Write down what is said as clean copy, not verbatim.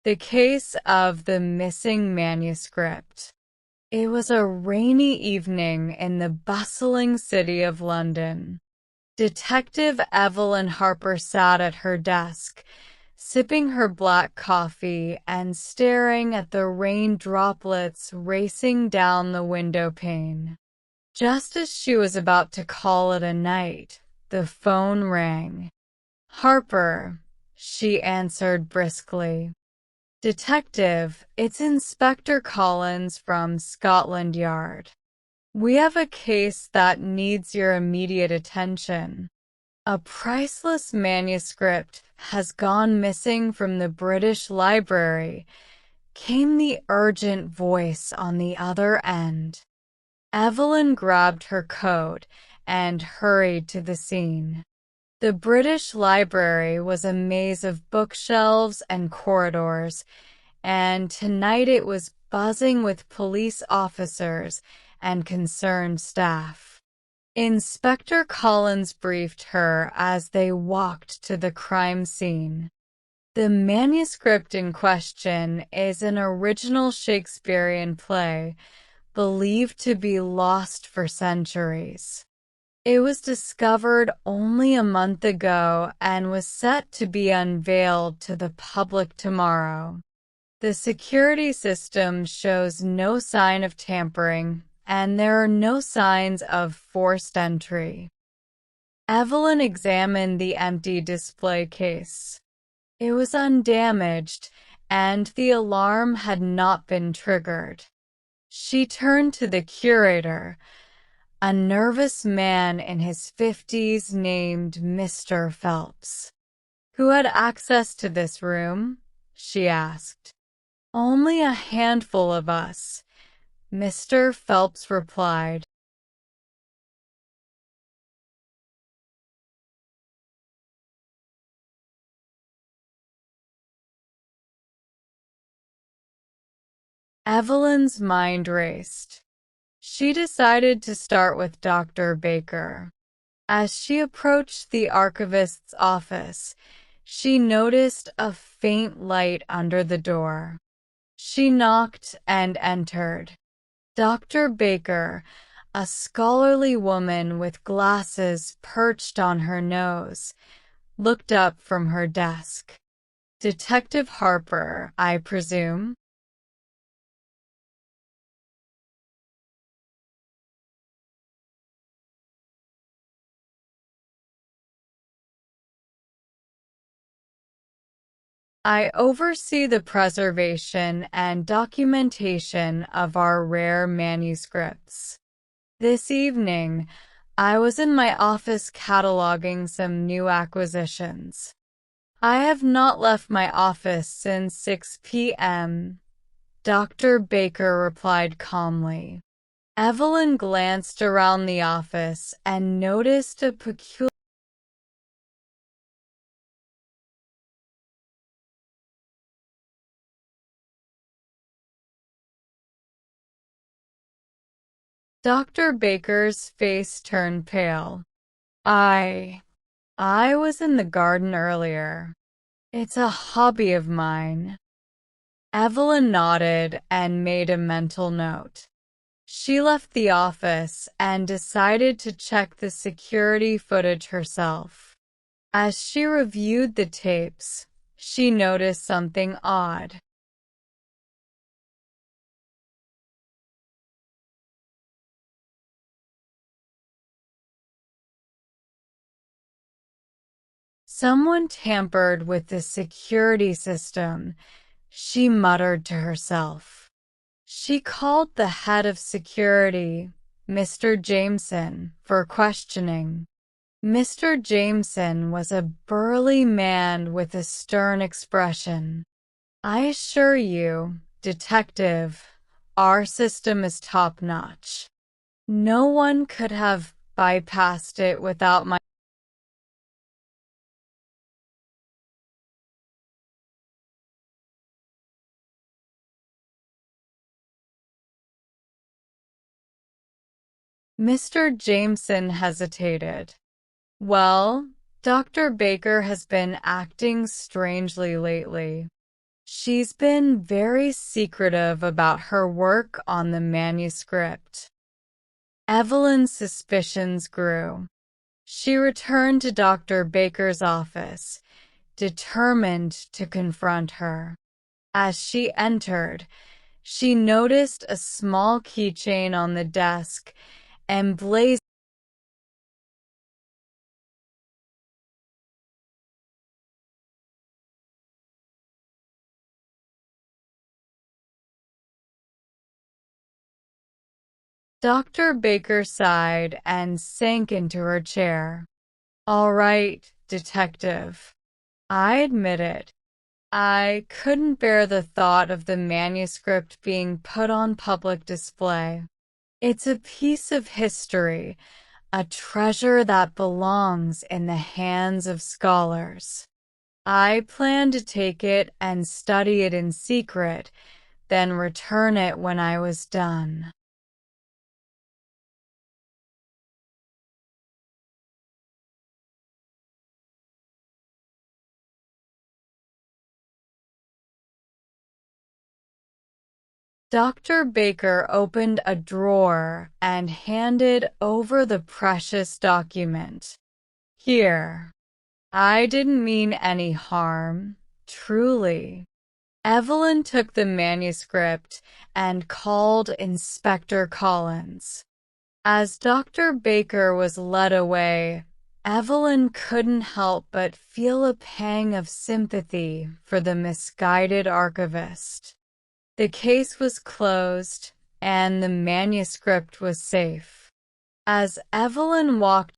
The case of the missing manuscript. It was a rainy evening in the bustling city of London. Detective Evelyn Harper sat at her desk, sipping her black coffee and staring at the rain droplets racing down the window pane. Just as she was about to call it a night, the phone rang. "Harper," she answered briskly. "Detective, it's Inspector Collins from Scotland Yard. We have a case that needs your immediate attention. A priceless manuscript has gone missing from the British Library," came the urgent voice on the other end. Evelyn grabbed her coat and hurried to the scene. The British Library was a maze of bookshelves and corridors, and tonight it was buzzing with police officers and concerned staff. Inspector Collins briefed her as they walked to the crime scene. "The manuscript in question is an original Shakespearean play, believed to be lost for centuries. It was discovered only a month ago and was set to be unveiled to the public tomorrow. The security system shows no sign of tampering, and there are no signs of forced entry." Evelyn examined the empty display case. It was undamaged, and the alarm had not been triggered. She turned to the curator, a nervous man in his 50s named Mr. Phelps. "Who had access to this room?" she asked. "Only a handful of us," Mr. Phelps replied. Evelyn's mind raced. She decided to start with Dr. Baker. As she approached the archivist's office, she noticed a faint light under the door. She knocked and entered. Dr. Baker, a scholarly woman with glasses perched on her nose, looked up from her desk. "Detective Harper, I presume?" "I oversee the preservation and documentation of our rare manuscripts. This evening, I was in my office cataloging some new acquisitions. I have not left my office since 6 p.m., Dr. Baker replied calmly. Evelyn glanced around the office and noticed a peculiar Dr. Baker's face turned pale. I was in the garden earlier. It's a hobby of mine." Evelyn nodded and made a mental note. She left the office and decided to check the security footage herself. As she reviewed the tapes, she noticed something odd. "Someone tampered with the security system," she muttered to herself. She called the head of security, Mr. Jameson, for questioning. Mr. Jameson was a burly man with a stern expression. "I assure you, Detective, our system is top-notch. No one could have bypassed it without my..." Mr. Jameson hesitated. "Well, Dr. Baker has been acting strangely lately. She's been very secretive about her work on the manuscript. Evelyn's suspicions grew. She returned to Dr. Baker's office, determined to confront her. As she entered, she noticed a small keychain on the desk emblazoned. Dr. Baker sighed and sank into her chair. "All right, detective. I admit it. I couldn't bear the thought of the manuscript being put on public display. It's a piece of history, a treasure that belongs in the hands of scholars. I plan to take it and study it in secret, then return it when I was done." Dr. Baker opened a drawer and handed over the precious document. "Here. I didn't mean any harm, truly." Evelyn took the manuscript and called Inspector Collins. As Dr. Baker was led away, Evelyn couldn't help but feel a pang of sympathy for the misguided archivist. The case was closed, and the manuscript was safe. As Evelyn walked